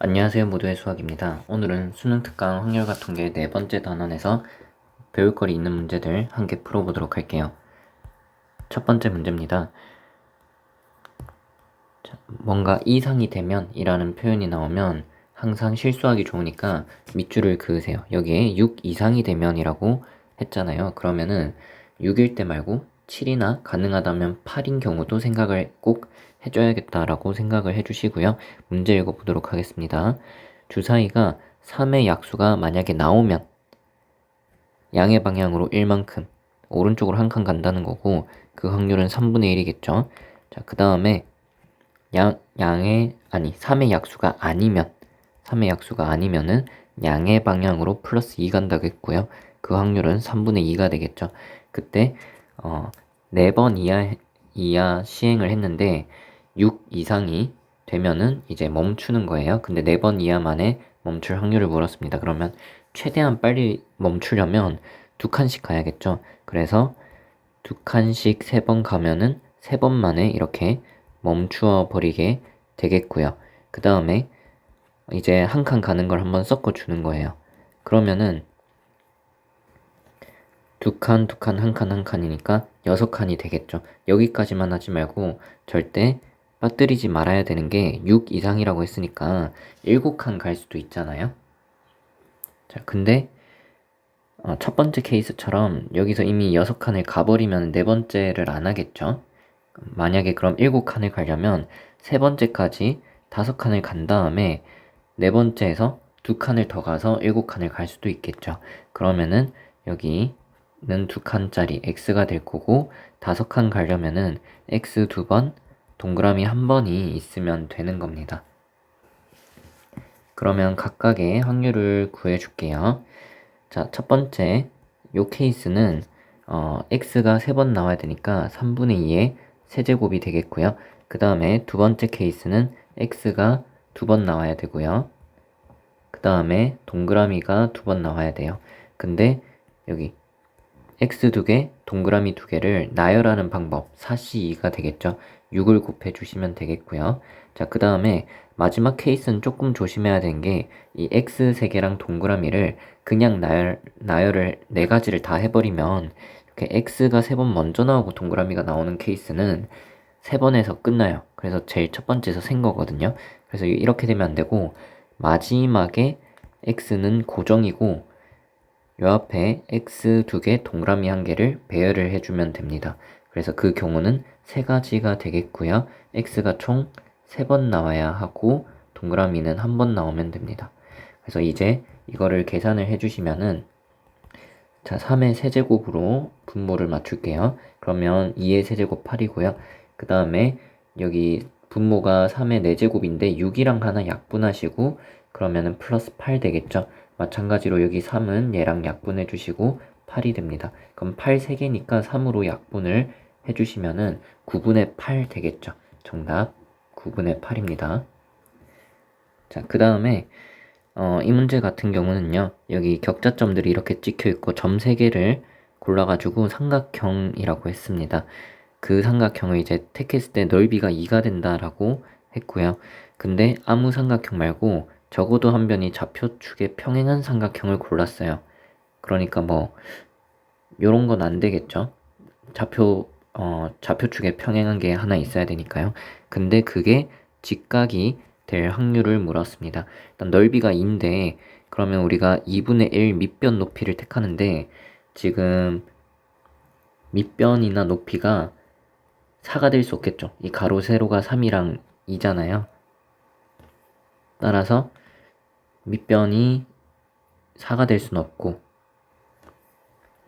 안녕하세요. 모두의 수학입니다. 오늘은 수능 특강 확률과 통계 네 번째 단원에서 배울 거리 있는 문제들 함께 풀어보도록 할게요. 첫 번째 문제입니다. 뭔가 이상이 되면 이라는 표현이 나오면 항상 실수하기 좋으니까 밑줄을 그으세요. 여기에 6 이상이 되면 이라고 했잖아요. 그러면은 6일 때 말고 7이나 가능하다면 8인 경우도 생각을 꼭 해줘야겠다라고 생각을 해주시고요. 문제 읽어보도록 하겠습니다. 주사위가 3의 약수가 만약에 나오면 양의 방향으로 1만큼 오른쪽으로 한 칸 간다는 거고 그 확률은 3분의 1이겠죠. 자, 그 다음에 3의 약수가 아니면은 양의 방향으로 플러스 2 간다고 했고요. 그 확률은 3분의 2가 되겠죠. 그때 4번 이하 시행을 했는데 6 이상이 되면은 이제 멈추는 거예요. 근데 4번 이하 만에 멈출 확률을 물었습니다. 그러면 최대한 빨리 멈추려면 2칸씩 가야겠죠. 그래서 2칸씩 3번 가면은 3번 만에 이렇게 멈추어 버리게 되겠고요. 그 다음에 이제 한 칸 가는 걸 한번 섞어 주는 거예요. 그러면은 2칸, 2칸, 한 칸, 한 칸이니까 6칸이 되겠죠. 여기까지만 하지 말고 절대 빠뜨리지 말아야 되는 게 6 이상이라고 했으니까 7칸 갈 수도 있잖아요. 자, 근데 첫 번째 케이스처럼 여기서 이미 6칸을 가버리면 네 번째를 안 하겠죠. 만약에 그럼 7칸을 가려면 세 번째까지 5칸을 간 다음에 네 번째에서 2칸을 더 가서 7칸을 갈 수도 있겠죠. 그러면은 여기는 2칸짜리 x가 될 거고 5칸 가려면은 x 2번, 동그라미 1번이 있으면 되는 겁니다. 그러면 각각의 확률을 구해줄게요. 자, 첫 번째 요 케이스는 x가 3번 나와야 되니까 3분의 2의 세제곱이 되겠고요. 그 다음에 두 번째 케이스는 x가 2번 나와야 되고요. 그 다음에 동그라미가 2번 나와야 돼요. 근데 여기 x 2개, 동그라미 2개를 나열하는 방법 4c2가 되겠죠. 6을 곱해 주시면 되겠고요. 자, 그 다음에 마지막 케이스는 조금 조심해야 되는 게 이 x 3개랑 동그라미를 그냥 나열을 4가지를 다 해버리면 이렇게 x가 3번 먼저 나오고 동그라미가 나오는 케이스는 3번에서 끝나요. 그래서 제일 첫 번째에서 센 거거든요. 그래서 이렇게 되면 안 되고 마지막에 x는 고정이고 요 앞에 x 2개, 동그라미 1개를 배열을 해주면 됩니다. 그래서 그 경우는 3가지가 되겠고요. x가 총 3번 나와야 하고 동그라미는 1번 나오면 됩니다. 그래서 이제 이거를 계산을 해주시면은 자, 3의 세제곱으로 분모를 맞출게요. 그러면 2의 세제곱 8이고요. 그 다음에 여기 분모가 3의 4제곱인데 6이랑 하나 약분하시고 그러면은 플러스 8 되겠죠. 마찬가지로 여기 3은 얘랑 약분해 주시고 8이 됩니다. 그럼 8 3개니까 3으로 약분을 해주시면은 9분의 8 되겠죠. 정답 9분의 8입니다. 자, 그 다음에 이 문제 같은 경우는요, 여기 격자점들이 이렇게 찍혀 있고 점 3개를 골라가지고 삼각형이라고 했습니다. 그 삼각형을 이제 택했을 때 넓이가 2가 된다라고 했고요. 근데 아무 삼각형 말고 적어도 한 변이 좌표축에 평행한 삼각형을 골랐어요. 그러니까 뭐 요런 건 안 되겠죠. 좌표축에 평행한 게 하나 있어야 되니까요. 근데 그게 직각이 될 확률을 물었습니다. 일단 넓이가 2인데 그러면 우리가 2분의 1 밑변 높이를 택하는데 지금 밑변이나 높이가 4가 될 수 없겠죠. 이 가로 세로가 3이랑 2잖아요. 따라서 밑변이 4가 될 수는 없고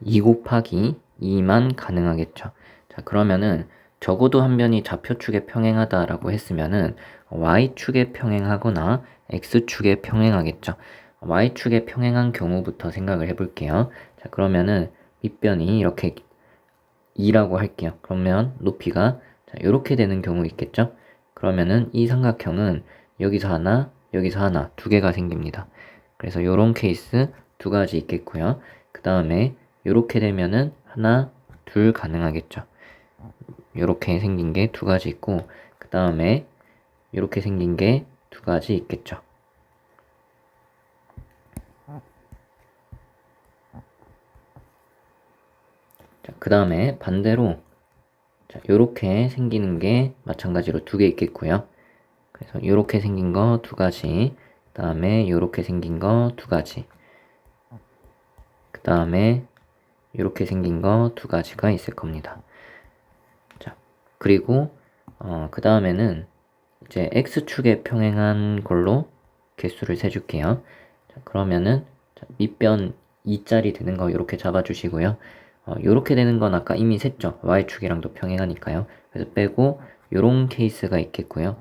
2 곱하기 2만 가능하겠죠. 자, 그러면은 적어도 한 변이 좌표축에 평행하다라고 했으면은 y축에 평행하거나 x축에 평행하겠죠. y축에 평행한 경우부터 생각을 해볼게요. 자, 그러면은 밑변이 이렇게 2라고 할게요. 그러면 높이가 이렇게 되는 경우 있겠죠. 그러면은 이 삼각형은 여기서 하나, 여기서 하나, 두 개가 생깁니다. 그래서 이런 케이스 두 가지 있겠고요. 그 다음에 이렇게 되면은 하나, 둘 가능하겠죠. 이렇게 생긴 게 두 가지 있고 그 다음에 이렇게 생긴 게 두 가지 있겠죠. 자, 그 다음에 반대로 자, 요렇게 생기는 게 마찬가지로 두 개 있겠고요. 그래서 요렇게 생긴 거 두 가지, 그 다음에 요렇게 생긴 거 두 가지, 그 다음에 요렇게 생긴 거 두 가지가 있을 겁니다. 자, 그리고 그 다음에는 이제 x축에 평행한 걸로 개수를 세줄게요. 자, 그러면은 자, 밑변 2짜리 되는 거 이렇게 잡아주시고요. 요렇게 되는 건 아까 이미 셌죠. y축이랑도 평행하니까요. 그래서 빼고 요런 케이스가 있겠고요.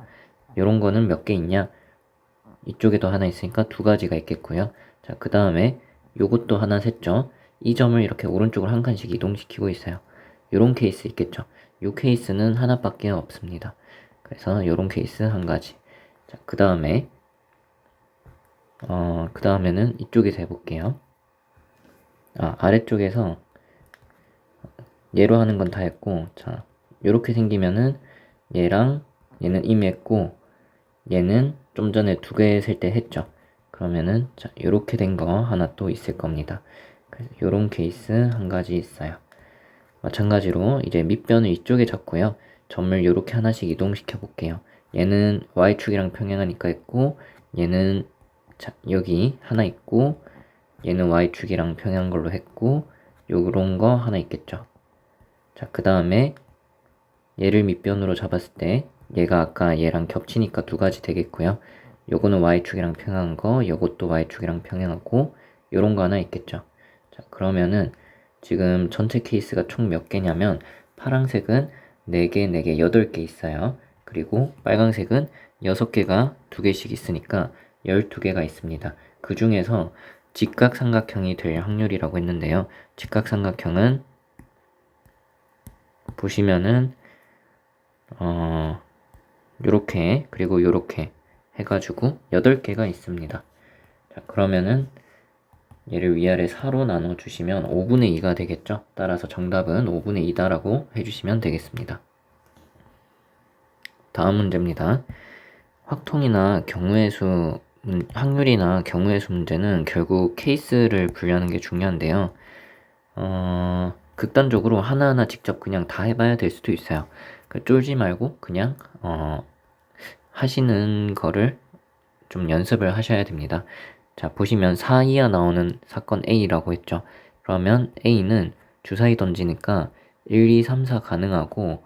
요런 거는 몇 개 있냐? 이쪽에도 하나 있으니까 두 가지가 있겠고요. 자, 그 다음에 요것도 하나 셌죠. 이 점을 이렇게 오른쪽으로 한 칸씩 이동시키고 있어요. 요런 케이스 있겠죠. 요 케이스는 하나밖에 없습니다. 그래서 요런 케이스 한 가지. 자, 그 다음에는 이쪽에서 해볼게요. 아래쪽에서 얘로 하는 건 다 했고, 자, 요렇게 생기면은 얘랑 얘는 이미 했고, 얘는 좀 전에 두 개 셀 때 했죠. 그러면은, 자, 요렇게 된 거 하나 또 있을 겁니다. 그래서 요런 케이스 한 가지 있어요. 마찬가지로 이제 밑변을 이쪽에 잡고요. 점을 요렇게 하나씩 이동시켜 볼게요. 얘는 y축이랑 평행하니까 있고, 얘는 자, 여기 하나 있고, 얘는 y축이랑 평행한 걸로 했고, 요런 거 하나 있겠죠. 자, 그 다음에 얘를 밑변으로 잡았을 때 얘가 아까 얘랑 겹치니까 두 가지 되겠고요. 요거는 y축이랑 평행한 거, 요것도 y축이랑 평행하고 요런 거 하나 있겠죠. 자, 그러면은 지금 전체 케이스가 총 몇 개냐면 파란색은 4개, 4개, 8개 있어요. 그리고 빨간색은 6개가 2개씩 있으니까 12개가 있습니다. 그 중에서 직각삼각형이 될 확률이라고 했는데요. 직각삼각형은 보시면은 요렇게 그리고 요렇게 해가지고 8개가 있습니다. 자, 그러면은 얘를 위아래 4로 나눠주시면 5분의 2가 되겠죠. 따라서 정답은 5분의 2다라고 해주시면 되겠습니다. 다음 문제입니다. 확통이나 경우의 수, 확률이나 경우의 수 문제는 결국 케이스를 분류하는 게 중요한데요. 극단적으로 하나하나 직접 그냥 다 해봐야 될 수도 있어요. 쫄지 말고 그냥 하시는 거를 좀 연습을 하셔야 됩니다. 자, 보시면 4 이하 나오는 사건 A라고 했죠. 그러면 A는 주사위 던지니까 1, 2, 3, 4 가능하고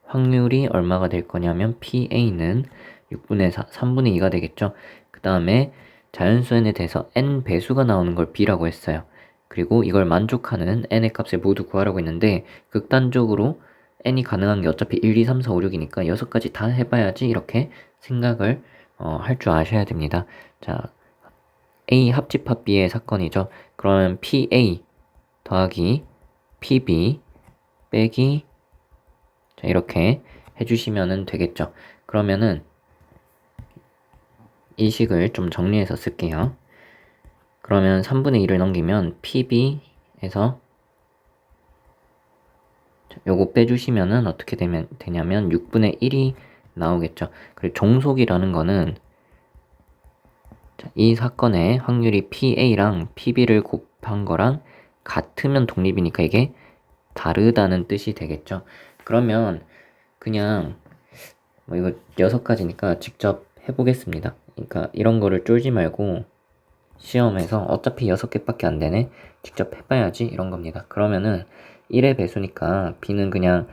확률이 얼마가 될 거냐면 PA는 6분의 4, 3분의 2가 되겠죠. 그 다음에 자연수 n에 대해서 n 배수가 나오는 걸 B라고 했어요. 그리고 이걸 만족하는 n의 값을 모두 구하라고 했는데 극단적으로 n이 가능한 게 어차피 1, 2, 3, 4, 5, 6이니까 6가지 다 해봐야지 이렇게 생각을 할 줄 아셔야 됩니다. 자, A 합집합 B의 사건이죠. 그러면 PA 더하기 PB 빼기 자, 이렇게 해주시면 되겠죠. 그러면은 이 식을 좀 정리해서 쓸게요. 그러면 3분의 2를 넘기면 PB에서 요거 빼주시면은 어떻게 되냐면 6분의 1이 나오겠죠. 그리고 종속이라는 거는 이 사건의 확률이 PA랑 PB를 곱한 거랑 같으면 독립이니까 이게 다르다는 뜻이 되겠죠. 그러면 그냥 뭐 이거 6가지니까 직접 해보겠습니다. 그러니까 이런 거를 쫄지 말고 시험에서 어차피 6개밖에 안 되네. 직접 해봐야지 이런 겁니다. 그러면은 1의 배수니까 B는 그냥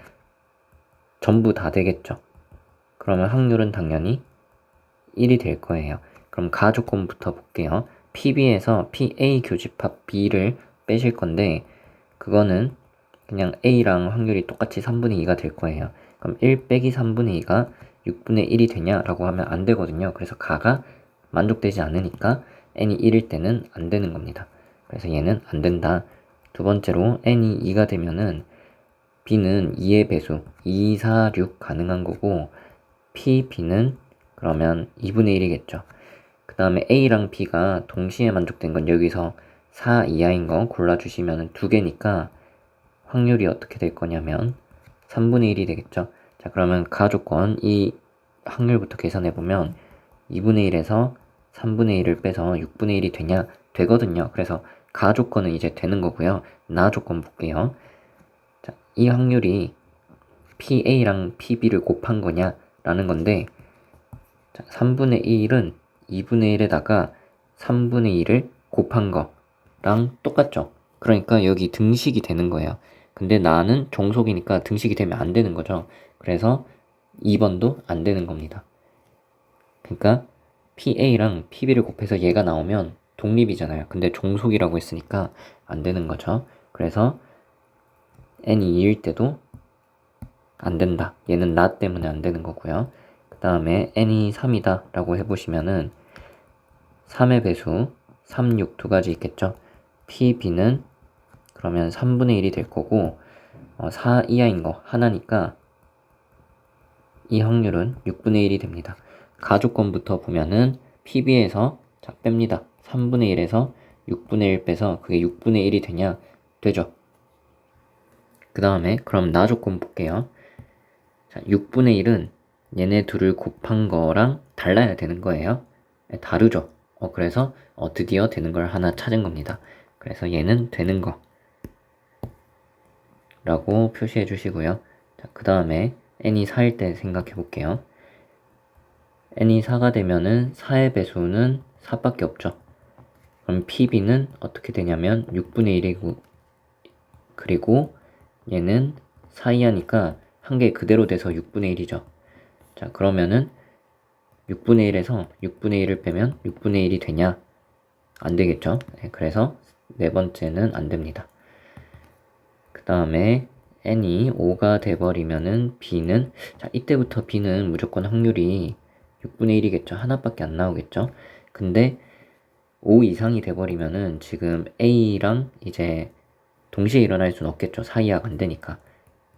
전부 다 되겠죠. 그러면 확률은 당연히 1이 될 거예요. 그럼 가조건부터 볼게요. PB에서 PA 교집합 B를 빼실 건데 그거는 그냥 A랑 확률이 똑같이 3분의 2가 될 거예요. 그럼 1 빼기 3분의 2가 6분의 1이 되냐라고 하면 안 되거든요. 그래서 가가 만족되지 않으니까 n이 1일 때는 안 되는 겁니다. 그래서 얘는 안 된다. 두 번째로 n이 2가 되면은 b는 2의 배수 2, 4, 6 가능한 거고 pb는 그러면 2분의 1이겠죠. 그 다음에 a랑 b가 동시에 만족된 건 여기서 4 이하인 거 골라주시면 두 개니까 확률이 어떻게 될 거냐면 3분의 1이 되겠죠. 자, 그러면 가조건 이 확률부터 계산해 보면 2분의 1에서 3분의 1을 빼서 6분의 1이 되냐? 되거든요. 그래서 가조건은 이제 되는 거고요. 나 조건 볼게요. 자, 이 확률이 PA랑 PB를 곱한 거냐 라는 건데, 자, 3분의 1은 2분의 1에다가 3분의 1을 곱한 거랑 똑같죠. 그러니까 여기 등식이 되는 거예요. 근데 나는 종속이니까 등식이 되면 안 되는 거죠. 그래서 2번도 안 되는 겁니다. 그러니까 PA랑 PB를 곱해서 얘가 나오면 독립이잖아요. 근데 종속이라고 했으니까 안 되는 거죠. 그래서 n이 2일 때도 안 된다. 얘는 나 때문에 안 되는 거고요. 그 다음에 n이 3이다 라고 해보시면은 3의 배수 3, 6 두 가지 있겠죠. PB는 그러면 3분의 1이 될 거고 4 이하인 거 하나니까 이 확률은 6분의 1이 됩니다. 가족권부터 보면은 PB에서 자 뺍니다. 3분의 1에서 6분의 1 빼서 그게 6분의 1이 되냐? 되죠. 그 다음에 그럼 나조건 볼게요. 자, 6분의 1은 얘네 둘을 곱한 거랑 달라야 되는 거예요. 다르죠. 그래서 드디어 되는 걸 하나 찾은 겁니다. 그래서 얘는 되는 거 라고 표시해 주시고요. 그 다음에 n이 4일 때 생각해 볼게요. n이 4가 되면은 4의 배수는 4밖에 없죠. 그럼 PB는 어떻게 되냐면 6분의 1이고, 그리고 얘는 4 이하니까 한 개 그대로 돼서 6분의 1이죠. 자, 그러면은 6분의 1에서 6분의 1을 빼면 6분의 1이 되냐? 안 되겠죠. 네, 그래서 네 번째는 안 됩니다. 그 다음에 n이 5가 돼버리면은 b는, 자, 이때부터 b는 무조건 확률이 6분의 1이겠죠. 하나밖에 안 나오겠죠. 근데 5 이상이 돼버리면은 지금 a랑 이제 동시에 일어날 수는 없겠죠. 사이하가 안 되니까.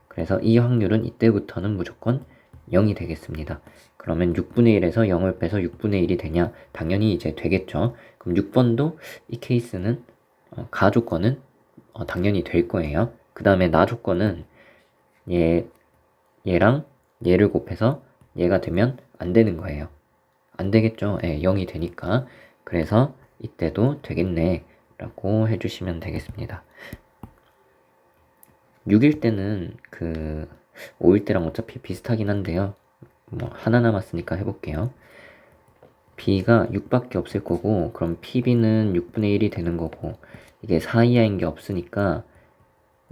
그래서 이 확률은 이때부터는 무조건 0이 되겠습니다. 그러면 6분의 1에서 0을 빼서 6분의 1이 되냐? 당연히 이제 되겠죠. 그럼 6번도 이 케이스는 가조건은 당연히 될 거예요. 그 다음에 나조건은 얘랑 얘를 곱해서 얘가 되면 안 되는 거예요. 안 되겠죠. 예, 0이 되니까. 그래서 이때도 되겠네 라고 해주시면 되겠습니다. 6일 때는 5일 때랑 어차피 비슷하긴 한데요. 뭐 하나 남았으니까 해볼게요. b가 6밖에 없을 거고, 그럼 pb는 6분의 1이 되는 거고, 이게 4 이하인 게 없으니까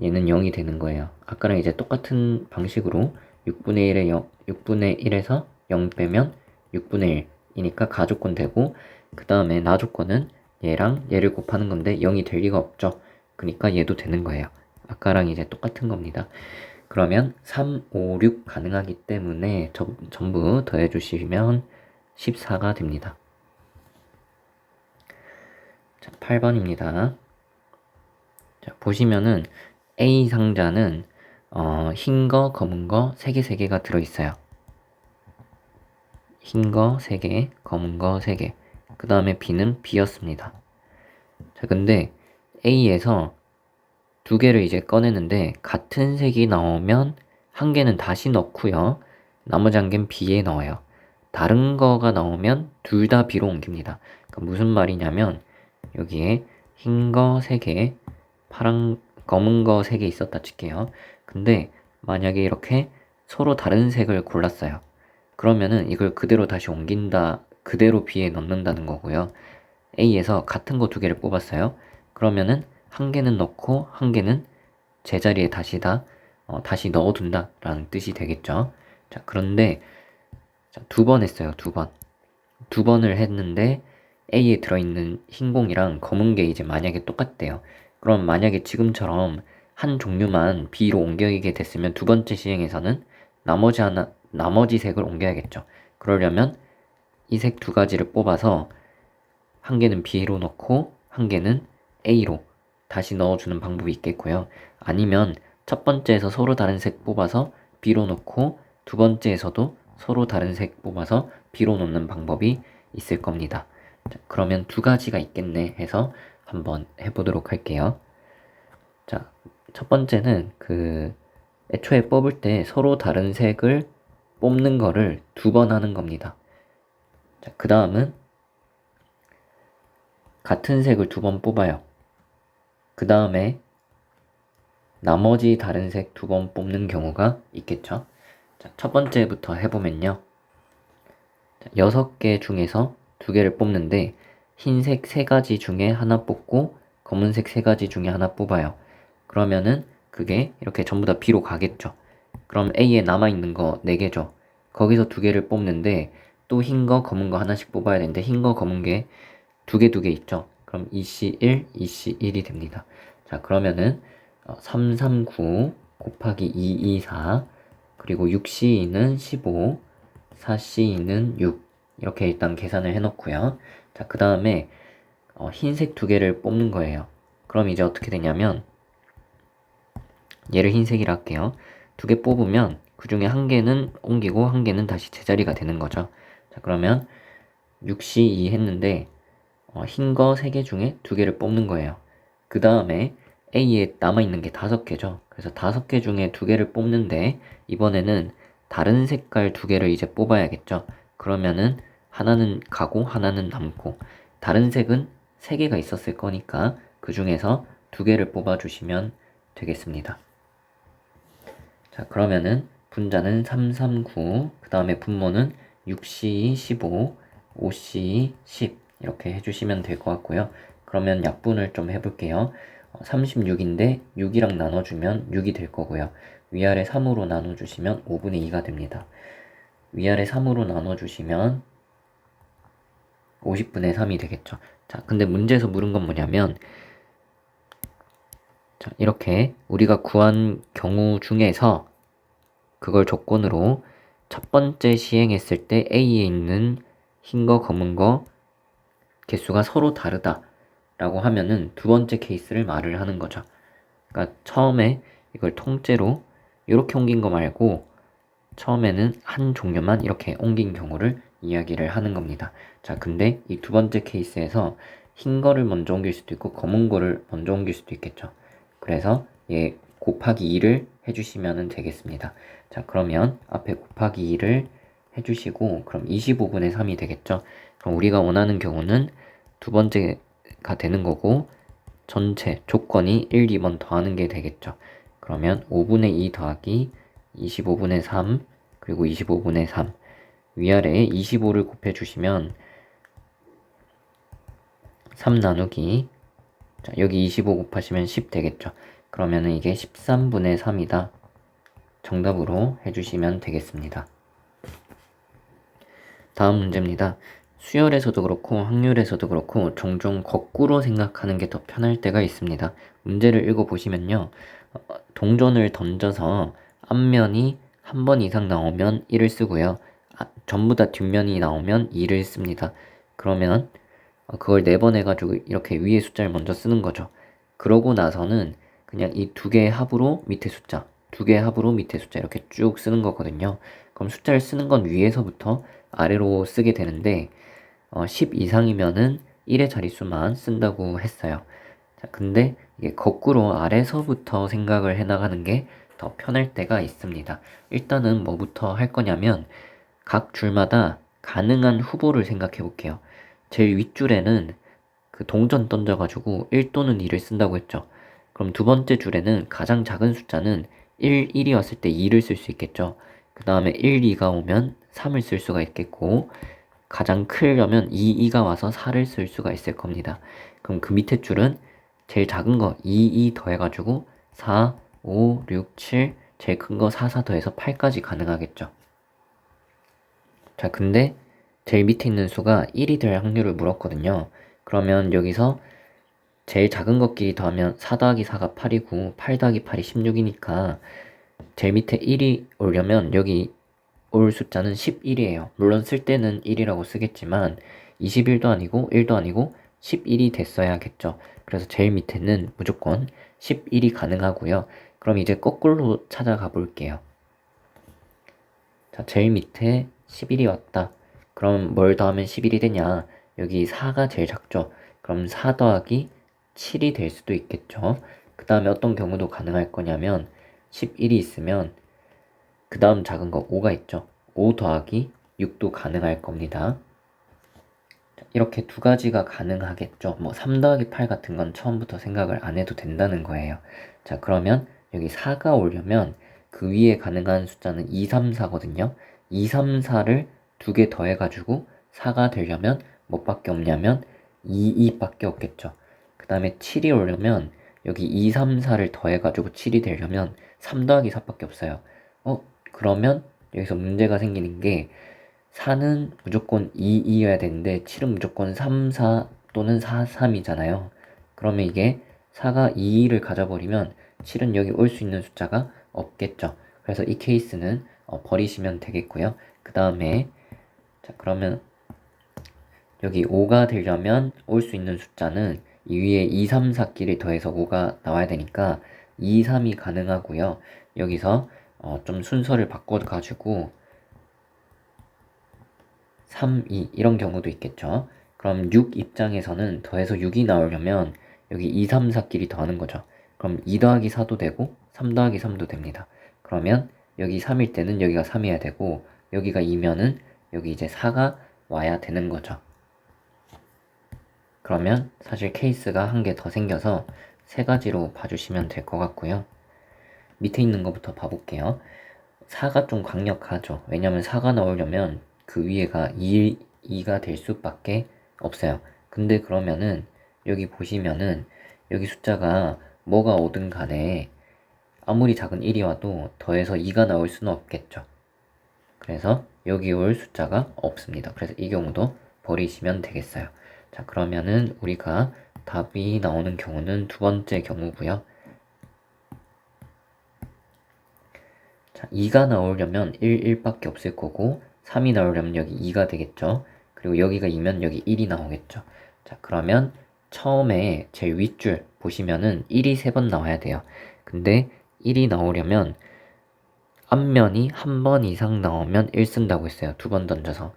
얘는 0이 되는 거예요. 아까랑 이제 똑같은 방식으로 6분의 1에서 0 빼면 6분의 1이니까 가조건 되고, 그 다음에 나조건은 얘랑 얘를 곱하는 건데 0이 될 리가 없죠. 그러니까 얘도 되는 거예요. 아까랑 이제 똑같은 겁니다. 그러면 3, 5, 6 가능하기 때문에 전부 더해주시면 14가 됩니다. 자, 8번입니다. 자, 보시면은 A 상자는 흰 거, 검은 거 3개, 3개가 들어있어요. 흰 거 3개, 검은 거 3개. 그 다음에 B는 B였습니다. 자, 근데 A에서 2개를 이제 꺼내는데 같은 색이 나오면 한 개는 다시 넣고요. 나머지 한 개는 B에 넣어요. 다른 거가 나오면 둘 다 B로 옮깁니다. 그러니까 무슨 말이냐면 여기에 흰 거 3개, 검은 거 3개 있었다 칠게요. 근데 만약에 이렇게 서로 다른 색을 골랐어요. 그러면은 이걸 그대로 다시 옮긴다, 그대로 B에 넣는다는 거고요. A에서 같은 거 2개를 뽑았어요. 그러면은 한 개는 넣고 한 개는 제자리에 다시 넣어둔다 라는 뜻이 되겠죠. 자, 그런데 2번 했어요. 2번. 2번을 했는데 A에 들어있는 흰 공이랑 검은 게 이제 만약에 똑같대요. 그럼 만약에 지금처럼 한 종류만 B로 옮기게 됐으면 두 번째 시행에서는 나머지 색을 옮겨야겠죠. 그러려면 이 색 2가지를 뽑아서 한 개는 B로 넣고 한 개는 A로 다시 넣어주는 방법이 있겠고요. 아니면 첫 번째에서 서로 다른 색 뽑아서 B로 넣고 두 번째에서도 서로 다른 색 뽑아서 B로 넣는 방법이 있을 겁니다. 자, 그러면 2가지가 있겠네 해서 한번 해보도록 할게요. 자, 첫 번째는 애초에 뽑을 때 서로 다른 색을 뽑는 거를 2번 하는 겁니다. 자, 그 다음은 같은 색을 2번 뽑아요. 그 다음에 나머지 다른 색 2번 뽑는 경우가 있겠죠. 자, 첫 번째부터 해보면요. 6개 중에서 2개를 뽑는데 흰색 3가지 중에 하나 뽑고 검은색 3가지 중에 하나 뽑아요. 그러면은 그게 이렇게 전부 다 B로 가겠죠. 그럼 A에 남아있는 거 4개죠. 거기서 2개를 뽑는데 또 흰 거, 검은 거 하나씩 뽑아야 되는데 흰 거, 검은 게 2개 있죠. 그럼 2C1, 2C1이 됩니다. 자, 그러면은 339 곱하기 224 그리고 6C는 15 4C는 6 이렇게 일단 계산을 해놓고요. 자, 그 다음에 흰색 2개를 뽑는 거예요. 그럼 이제 어떻게 되냐면 얘를 흰색이라 할게요. 2개 뽑으면 그 중에 1개는 옮기고 1개는 다시 제자리가 되는 거죠. 자, 그러면 6C2 했는데 흰 거 3개 중에 2개를 뽑는 거예요. 그 다음에 A에 남아있는 게 5개죠. 그래서 5개 중에 2개를 뽑는데 이번에는 다른 색깔 2개를 이제 뽑아야겠죠. 그러면은 하나는 가고 하나는 남고 다른 색은 3개가 있었을 거니까 그 중에서 2개를 뽑아주시면 되겠습니다. 자, 그러면은 분자는 339, 그 다음에 분모는 6C 15, 5C 10 이렇게 해주시면 될 것 같고요. 그러면 약분을 좀 해볼게요. 36인데 6이랑 나눠주면 6이 될 거고요. 위아래 3으로 나눠주시면 5분의 2가 됩니다. 위아래 3으로 나눠주시면 50분의 3이 되겠죠. 자, 근데 문제에서 물은 건 뭐냐면 자, 이렇게 우리가 구한 경우 중에서 그걸 조건으로 첫 번째 시행했을 때 A에 있는 흰 거, 검은 거 개수가 서로 다르다 라고 하면은 두 번째 케이스를 말을 하는 거죠. 그러니까 처음에 이걸 통째로 이렇게 옮긴 거 말고 처음에는 한 종류만 이렇게 옮긴 경우를 이야기를 하는 겁니다. 자, 근데 이 두 번째 케이스에서 흰 거를 먼저 옮길 수도 있고 검은 거를 먼저 옮길 수도 있겠죠. 그래서 얘 곱하기 2를 해주시면 되겠습니다. 자, 그러면 앞에 곱하기 2를 해주시고 그럼 25분의 3이 되겠죠. 그럼 우리가 원하는 경우는 두 번째가 되는 거고 전체 조건이 1, 2번 더하는 게 되겠죠. 그러면 5분의 2 더하기 25분의 3 그리고 25분의 3 위아래에 25를 곱해주시면 3 나누기 자, 여기 25 곱하시면 10 되겠죠. 그러면은 이게 13분의 3이다. 정답으로 해주시면 되겠습니다. 다음 문제입니다. 수열에서도 그렇고 확률에서도 그렇고 종종 거꾸로 생각하는 게 더 편할 때가 있습니다. 문제를 읽어보시면요. 동전을 던져서 앞면이 한 번 이상 나오면 1을 쓰고요. 전부 다 뒷면이 나오면 2를 씁니다. 그러면 그걸 4번 해가지고 이렇게 위에 숫자를 먼저 쓰는 거죠. 그러고 나서는 그냥 이 2개의 합으로 밑에 숫자, 2개의 합으로 밑에 숫자 이렇게 쭉 쓰는 거거든요. 그럼 숫자를 쓰는 건 위에서부터 아래로 쓰게 되는데 10 이상이면은 1의 자릿수만 쓴다고 했어요. 자, 근데 이게 거꾸로 아래서부터 생각을 해나가는 게 더 편할 때가 있습니다. 일단은 뭐부터 할 거냐면 각 줄마다 가능한 후보를 생각해 볼게요. 제일 윗줄에는 그 동전 던져가지고 1 또는 2를 쓴다고 했죠. 그럼 두 번째 줄에는 가장 작은 숫자는 1, 1이 왔을 때 2를 쓸 수 있겠죠. 그 다음에 1, 2가 오면 3을 쓸 수가 있겠고 가장 크려면 2, 2가 와서 4를 쓸 수가 있을 겁니다. 그럼 그 밑에 줄은 제일 작은 거 2, 2 더해가지고 4, 5, 6, 7 제일 큰 거 4, 4 더해서 8까지 가능하겠죠. 자, 근데 제일 밑에 있는 수가 1이 될 확률을 물었거든요. 그러면 여기서 제일 작은 것끼리 더하면 4 더하기 4가 8이고 8 더하기 8이 16이니까 제일 밑에 1이 오려면 여기 올 숫자는 11이에요. 물론 쓸 때는 1이라고 쓰겠지만 21도 아니고 1도 아니고 11이 됐어야겠죠. 그래서 제일 밑에는 무조건 11이 가능하고요. 그럼 이제 거꾸로 찾아가 볼게요. 자, 제일 밑에 11이 왔다. 그럼 뭘 더하면 11이 되냐? 여기 4가 제일 작죠. 그럼 4 더하기 7이 될 수도 있겠죠. 그 다음에 어떤 경우도 가능할 거냐면 11이 있으면 그 다음 작은 거 5가 있죠. 5 더하기 6도 가능할 겁니다. 이렇게 두 가지가 가능하겠죠. 뭐 3 더하기 8 같은 건 처음부터 생각을 안 해도 된다는 거예요. 자, 그러면 여기 4가 오려면 그 위에 가능한 숫자는 2, 3, 4거든요. 2, 3, 4를 두 개 더해가지고 4가 되려면 뭐밖에 없냐면 2, 2밖에 없겠죠. 그 다음에 7이 오려면 여기 2, 3, 4를 더해가지고 7이 되려면 3 더하기 4밖에 없어요. 그러면 여기서 문제가 생기는 게 4는 무조건 2, 2여야 되는데 7은 무조건 3, 4 또는 4, 3이잖아요. 그러면 이게 4가 2를 가져버리면 7은 여기 올 수 있는 숫자가 없겠죠. 그래서 이 케이스는 버리시면 되겠고요. 그 다음에 자 그러면 여기 5가 되려면 올 수 있는 숫자는 이 위에 2, 3, 4끼리 더해서 5가 나와야 되니까 2, 3이 가능하고요. 여기서 좀 순서를 바꿔가지고 3, 2 이런 경우도 있겠죠. 그럼 6 입장에서는 더해서 6이 나오려면 여기 2, 3, 4끼리 더하는 거죠. 그럼 2 더하기 4도 되고 3 더하기 3도 됩니다. 그러면 여기 3일 때는 여기가 3이어야 되고 여기가 2면은 여기 이제 4가 와야 되는 거죠. 그러면 사실 케이스가 한 개 더 생겨서 세 가지로 봐주시면 될 것 같고요. 밑에 있는 것부터 봐볼게요. 4가 좀 강력하죠. 왜냐면 4가 나오려면 그 위에가 2가 될 수밖에 없어요. 근데 그러면은 여기 보시면은 여기 숫자가 뭐가 오든 간에 아무리 작은 1이 와도 더해서 2가 나올 수는 없겠죠. 그래서 여기 올 숫자가 없습니다. 그래서 이 경우도 버리시면 되겠어요. 자, 그러면은 우리가 답이 나오는 경우는 두 번째 경우고요. 자, 2가 나오려면 1, 1밖에 없을 거고 3이 나오려면 여기 2가 되겠죠. 그리고 여기가 2면 여기 1이 나오겠죠. 자, 그러면 처음에 제일 윗줄 보시면은 1이 3번 나와야 돼요. 근데 1이 나오려면 앞면이 한 번 이상 나오면 1 쓴다고 했어요. 두 번 던져서.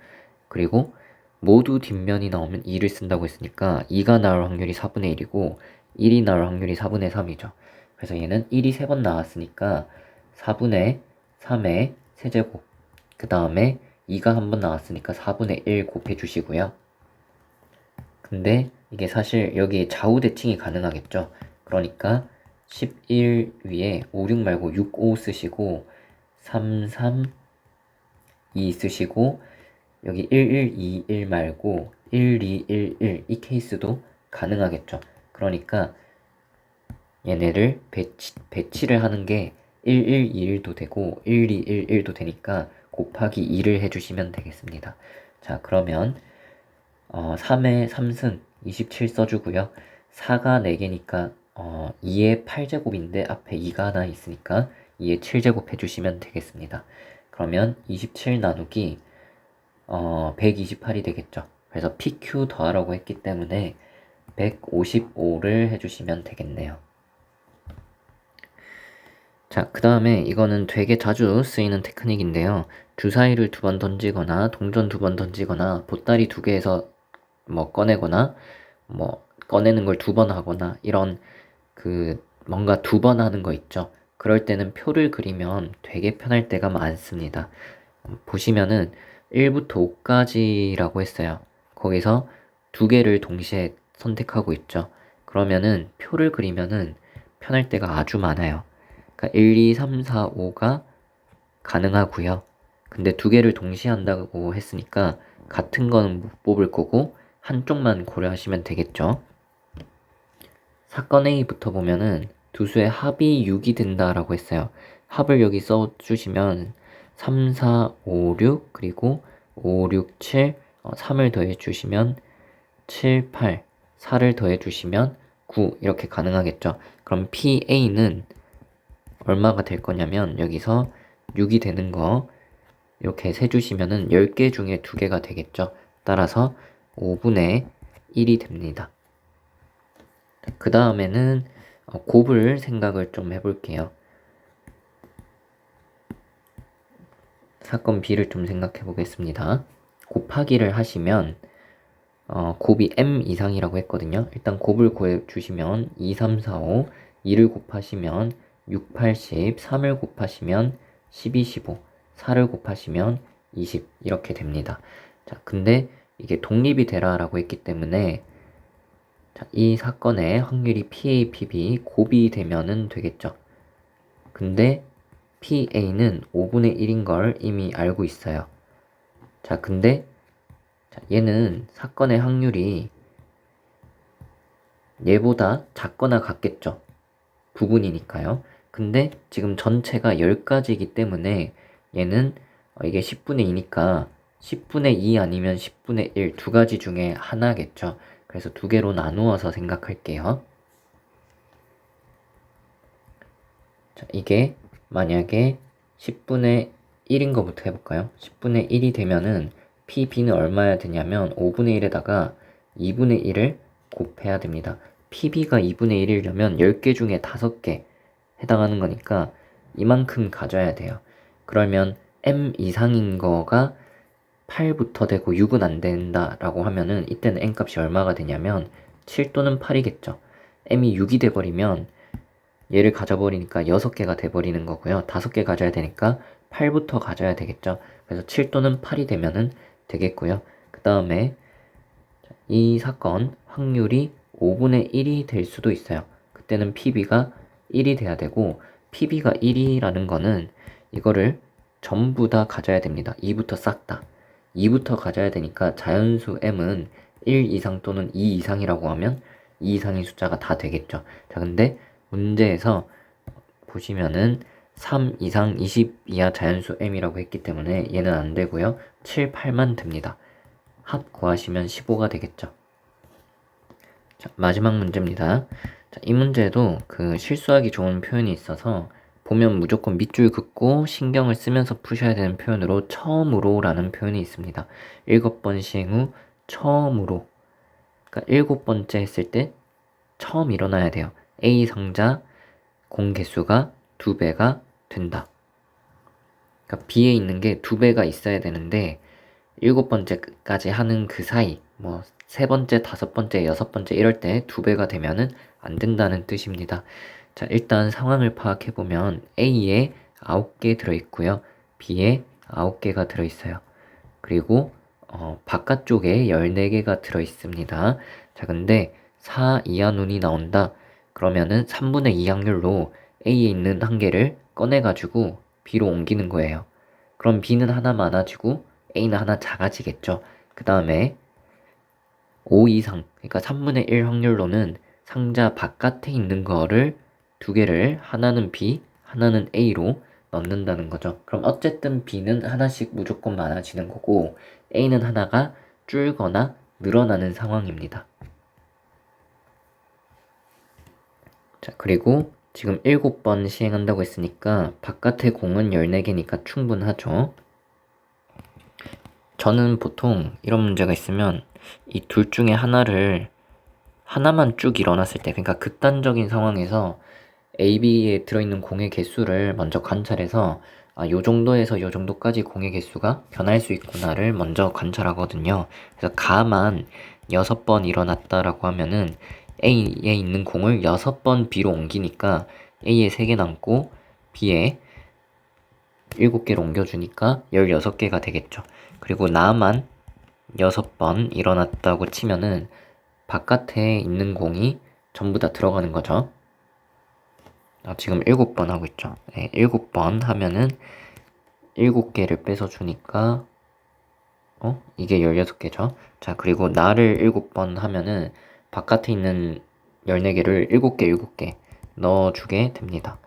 그리고 모두 뒷면이 나오면 2를 쓴다고 했으니까 2가 나올 확률이 4분의 1이고 1이 나올 확률이 4분의 3이죠. 그래서 얘는 1이 3번 나왔으니까 4분의 3의 세제곱 그 다음에 2가 한 번 나왔으니까 4분의 1 곱해 주시고요. 근데 이게 사실 여기 좌우 대칭이 가능하겠죠. 그러니까 11 위에 5, 6 말고 6, 5 쓰시고 3, 3, 2 쓰시고 여기 1, 1, 2, 1 말고 1, 2, 1, 1 이 케이스도 가능하겠죠. 그러니까 얘네를 배치를 하는 게 1, 1, 2, 1도 되고 1, 2, 1, 1도 되니까 곱하기 2를 해주시면 되겠습니다. 자, 그러면 3의 3승 27 써주고요. 4가 4개니까 2의 8제곱인데 앞에 2가 하나 있으니까 2의 7제곱 해주시면 되겠습니다. 그러면 27 나누기 128이 되겠죠. 그래서 PQ 더하라고 했기 때문에 155를 해주시면 되겠네요. 자, 그 다음에 이거는 되게 자주 쓰이는 테크닉인데요. 주사위를 2번 던지거나 동전 2번 던지거나 보따리 2개에서 뭐 꺼내거나 뭐 꺼내는 걸 2번 하거나 이런 그 뭔가 2번 하는 거 있죠. 그럴 때는 표를 그리면 되게 편할 때가 많습니다. 보시면은 1부터 5까지라고 했어요. 거기서 2개를 동시에 선택하고 있죠. 그러면은 표를 그리면은 편할 때가 아주 많아요. 그러니까 1, 2, 3, 4, 5가 가능하고요. 근데 2개를 동시에 한다고 했으니까 같은 거는 못 뽑을 거고 한쪽만 고려하시면 되겠죠. 사건 A부터 보면은 두 수의 합이 6이 된다라고 했어요. 합을 여기 써주시면 3, 4, 5, 6 그리고 5, 6, 7 3을 더해주시면 7, 8 4를 더해주시면 9 이렇게 가능하겠죠. 그럼 PA는 얼마가 될 거냐면 여기서 6이 되는 거 이렇게 세주시면은 10개 중에 2개가 되겠죠. 따라서 5분의 1이 됩니다. 그 다음에는 곱을 생각을 좀 해볼게요. 사건 B를 좀 생각해 보겠습니다. 곱하기를 하시면 곱이 m 이상이라고 했거든요. 일단 곱을 구해주시면 2, 3, 4, 5 2를 곱하시면 6, 8, 10 3을 곱하시면 12, 15 4를 곱하시면 20 이렇게 됩니다. 자, 근데 이게 독립이 되라 라고 했기 때문에 자, 이 사건의 확률이 PA, PB 곱이 되면은 되겠죠. 근데 PA는 5분의 1인 걸 이미 알고 있어요. 자, 근데 얘는 사건의 확률이 얘보다 작거나 같겠죠. 부분이니까요. 근데 지금 전체가 10가지이기 때문에 얘는 이게 10분의 2니까 10분의 2 아니면 10분의 1 두 가지 중에 하나겠죠. 그래서 두 개로 나누어서 생각할게요. 자, 이게 만약에 10분의 1인 것부터 해볼까요? 10분의 1이 되면은 PB는 얼마야 되냐면 5분의 1에다가 2분의 1을 곱해야 됩니다. PB가 2분의 1이려면 10개 중에 5개 해당하는 거니까 이만큼 가져야 돼요. 그러면 M 이상인 거가 8부터 되고 6은 안 된다라고 하면은 이때는 N 값이 얼마가 되냐면 7 또는 8이겠죠. M이 6이 돼버리면 얘를 가져버리니까 6개가 돼버리는 거고요. 5개 가져야 되니까 8부터 가져야 되겠죠. 그래서 7 또는 8이 되면은 되겠고요. 그 다음에 이 사건 확률이 5분의 1이 될 수도 있어요. 그때는 PB가 1이 돼야 되고 PB가 1이라는 거는 이거를 전부 다 가져야 됩니다. 2부터 싹 다. 2부터 가져야 되니까 자연수 M은 1 이상 또는 2 이상이라고 하면 2 이상의 숫자가 다 되겠죠. 자, 근데 문제에서 보시면은 3 이상 20 이하 자연수 M이라고 했기 때문에 얘는 안 되고요. 7, 8만 됩니다. 합 구하시면 15가 되겠죠. 자, 마지막 문제입니다. 자, 이 문제도 그 실수하기 좋은 표현이 있어서 보면 무조건 밑줄 긋고 신경을 쓰면서 푸셔야 되는 표현으로 처음으로 라는 표현이 있습니다. 7번 시행 후 처음으로, 그러니까 7번째 했을 때 처음 일어나야 돼요. A 상자 공 개수가 2배가 된다. 그러니까 B에 있는 게 2배가 있어야 되는데 7번째까지 하는 그 사이, 뭐 3번째, 5번째, 6번째 이럴 때 2배가 되면은 안 된다는 뜻입니다. 자, 일단 상황을 파악해보면 A에 9개 들어있고요. B에 9개가 들어있어요. 그리고 바깥쪽에 14개가 들어있습니다. 자, 근데 4 이하 눈이 나온다. 그러면은 3분의 2 확률로 A에 있는 한 개를 꺼내가지고 B로 옮기는 거예요. 그럼 B는 하나 많아지고 A는 하나 작아지겠죠. 그 다음에 5 이상, 그러니까 3분의 1 확률로는 상자 바깥에 있는 거를 두 개를 하나는 B, 하나는 A로 넣는다는 거죠. 그럼 어쨌든 B는 하나씩 무조건 많아지는 거고 A는 하나가 줄거나 늘어나는 상황입니다. 자, 그리고 지금 7번 시행한다고 했으니까 바깥에 공은 14개니까 충분하죠. 저는 보통 이런 문제가 있으면 이 둘 중에 하나만 쭉 일어났을 때, 그러니까 극단적인 상황에서 A, B에 들어있는 공의 개수를 먼저 관찰해서 요 정도에서 요 정도까지 공의 개수가 변할 수 있구나를 먼저 관찰하거든요. 그래서 가만 6번 일어났다라고 하면은 A에 있는 공을 6번 B로 옮기니까 A에 3개 남고 B에 7개로 옮겨주니까 16개가 되겠죠. 그리고 나만 6번 일어났다고 치면은 바깥에 있는 공이 전부 다 들어가는 거죠. 지금 7번 하고 있죠. 네, 7번 하면은 7개를 뺏어 주니까 이게 16개죠. 자, 그리고 나를 7번 하면은 바깥에 있는 14개를 7개 7개 넣어주게 됩니다.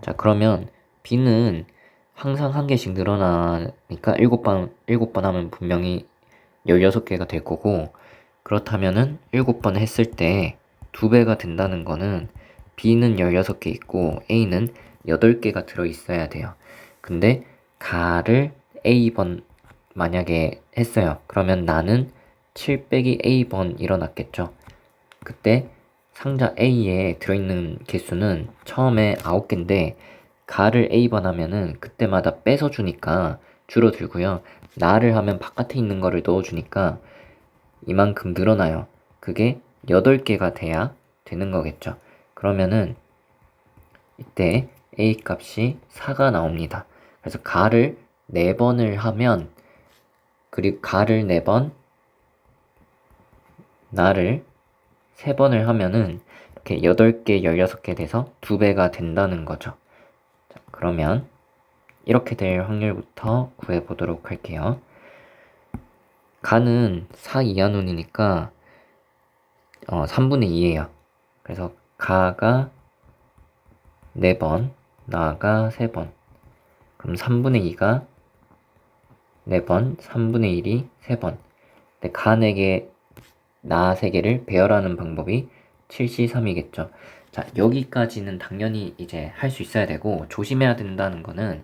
자, 그러면 B는 항상 한 개씩 늘어나니까 7번 하면 분명히 16개가 될 거고, 그렇다면은 7번 했을 때 2배가 된다는 거는 B는 16개 있고 A는 8개가 들어있어야 돼요. 근데 가를 A번 만약에 했어요. 그러면 나는 7 빼기 A번 일어났겠죠. 그때 상자 A에 들어있는 개수는 처음에 9개인데 가를 A번 하면은 그때마다 뺏어주니까 줄어들고요. 나를 하면 바깥에 있는 거를 넣어주니까 이만큼 늘어나요. 그게 8개가 돼야 되는 거겠죠. 그러면은 이때 A 값이 4가 나옵니다. 그래서 가를 4번을 하면, 그리고 가를 4번, 나를 3번을 하면은 이렇게 8개, 16개 돼서 2배가 된다는 거죠. 그러면 이렇게 될 확률부터 구해보도록 할게요. 가는 4 이하눈이니까 3분의 2예요. 그래서 가가 4번, 나가 3번. 그럼 3분의 2가 4번, 3분의 1이 3번. 근데 가 4개, 나 3개를 배열하는 방법이 7C3이겠죠. 자, 여기까지는 당연히 이제 할 수 있어야 되고, 조심해야 된다는 거는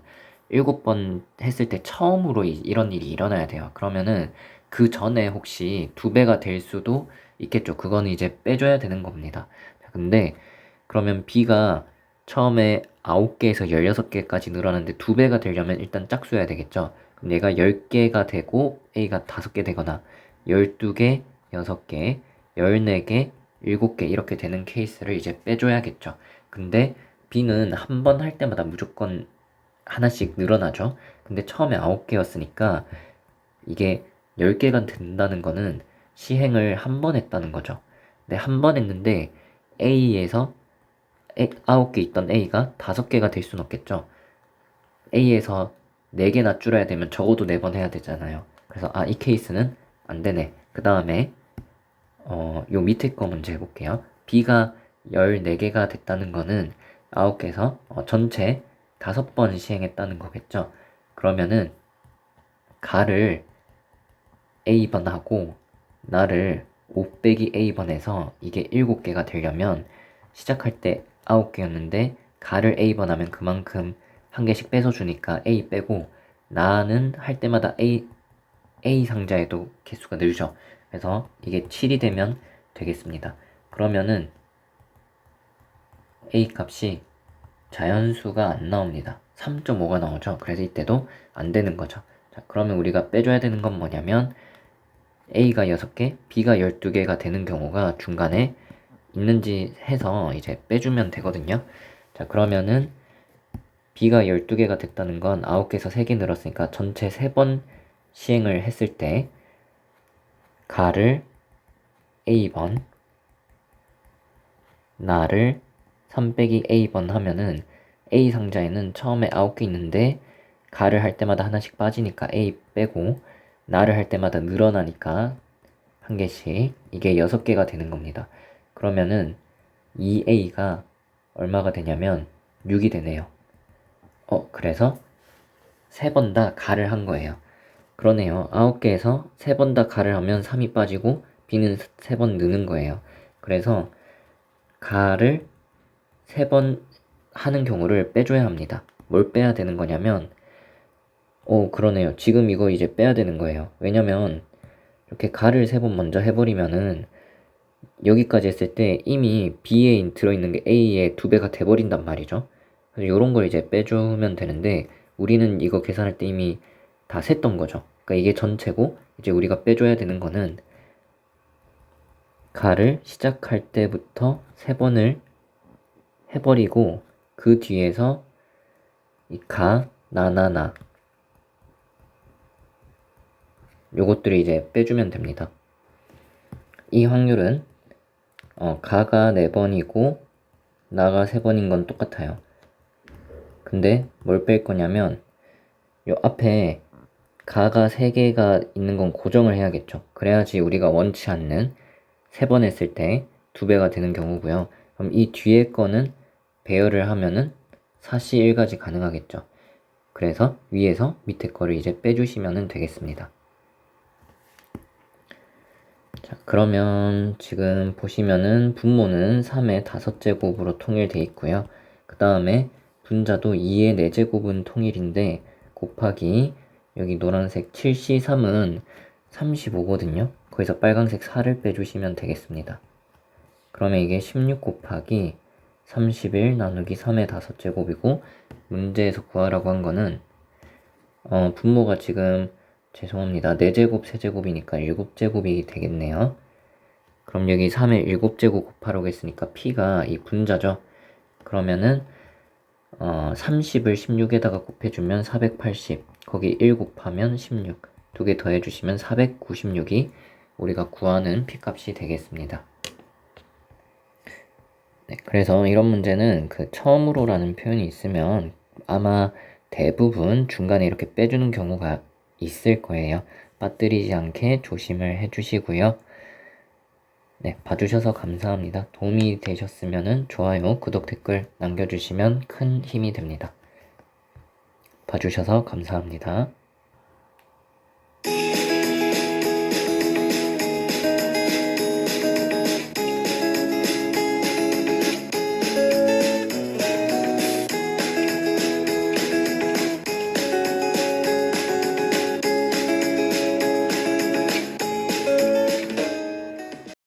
7번 했을 때 처음으로 이런 일이 일어나야 돼요. 그러면은 그 전에 혹시 2배가 될 수도 있겠죠. 그거는 이제 빼줘야 되는 겁니다. 자, 근데 그러면 B가 처음에 9개에서 16개까지 늘어났는데 2배가 되려면 일단 짝수여야 되겠죠. 그럼 얘가 10개가 되고 A가 5개 되거나 12개, 6개, 14개, 7개 이렇게 되는 케이스를 이제 빼줘야겠죠. 근데 B는 한 번 할 때마다 무조건 하나씩 늘어나죠. 근데 처음에 9개였으니까 이게 10개가 된다는 거는 시행을 한 번 했다는 거죠. 근데 한 번 했는데 A에서 9개 있던 A가 5개가 될 수는 없겠죠. A에서 4개나 줄여야 되면 적어도 4번 해야 되잖아요. 그래서 이 케이스는 안 되네. 그 다음에 요 밑에 거 문제 해볼게요. B가 14개가 됐다는 거는 9개에서 전체 5번 시행했다는 거겠죠. 그러면은 가를 A번 하고 나를 5 빼기 A번 해서 이게 7개가 되려면 시작할 때 9개였는데 가를 A번 하면 그만큼 한 개씩 뺏어주니까 A 빼고 나는 할 때마다 A 상자에도 개수가 늘죠. 그래서 이게 7이 되면 되겠습니다. 그러면은 A 값이 자연수가 안 나옵니다. 3.5가 나오죠. 그래서 이때도 안 되는 거죠. 자, 그러면 우리가 빼줘야 되는 건 뭐냐면 A가 6개, B가 12개가 되는 경우가 중간에 있는지 해서 이제 빼주면 되거든요. 자, 그러면은 B가 12개가 됐다는 건 9개에서 3개 늘었으니까 전체 3번 시행을 했을 때 가를 A번, 나를 3 빼기 A번 하면은 A 상자에는 처음에 9개 있는데 가를 할 때마다 하나씩 빠지니까 A 빼고 나를 할 때마다 늘어나니까 한 개씩 이게 6개가 되는 겁니다. 그러면은 2A가 얼마가 되냐면 6이 되네요. 그래서 3번 다 가를 한 거예요. 그러네요. 9개에서 3번 다 가를 하면 3이 빠지고 B는 3번 느는 거예요. 그래서 가를 3번 하는 경우를 빼줘야 합니다. 뭘 빼야 되는 거냐면 그러네요. 지금 이거 이제 빼야 되는 거예요. 왜냐면 이렇게 가를 3번 먼저 해버리면은 여기까지 했을 때 이미 B에 들어있는 게 A의 2배가 돼버린단 말이죠. 그래서 이런 걸 이제 빼주면 되는데 우리는 이거 계산할 때 이미 다 셌던 거죠. 그러니까 이게 전체고 이제 우리가 빼줘야 되는 거는 가를 시작할 때부터 3번을 해버리고 그 뒤에서 이 가, 나 요것들을 이제 빼주면 됩니다. 이 확률은 가가 4번이고 나가 3번인 건 똑같아요. 근데 뭘 뺄 거냐면 요 앞에 가가 3개가 있는 건 고정을 해야겠죠. 그래야지 우리가 원치 않는 3번 했을 때 2배가 되는 경우고요. 그럼 이 뒤에 거는 배열을 하면은 4C 1가지 가능하겠죠. 그래서 위에서 밑에 거를 이제 빼주시면 되겠습니다. 자, 그러면 지금 보시면은 분모는 3의 5제곱으로 통일되어 있고요. 그 다음에 분자도 2의 4제곱은 통일인데 곱하기 여기 노란색 7C3은 35거든요. 거기서 빨간색 4를 빼주시면 되겠습니다. 그러면 이게 16 곱하기 31 나누기 3의 5제곱이고 문제에서 구하라고 한 거는 분모가 지금 죄송합니다. 4제곱, 3제곱이니까 7제곱이 되겠네요. 그럼 여기 3의 7제곱 곱하라고 했으니까 P가 이 분자죠. 그러면은 30을 16에다가 곱해주면 480, 거기 1 곱하면 16, 두 개 더해주시면 496이 우리가 구하는 P값이 되겠습니다. 네, 그래서 이런 문제는 그 처음으로라는 표현이 있으면 아마 대부분 중간에 이렇게 빼주는 경우가 있을 거예요. 빠뜨리지 않게 조심을 해주시고요. 네, 봐주셔서 감사합니다. 도움이 되셨으면 좋아요, 구독, 댓글 남겨주시면 큰 힘이 됩니다. 봐주셔서 감사합니다.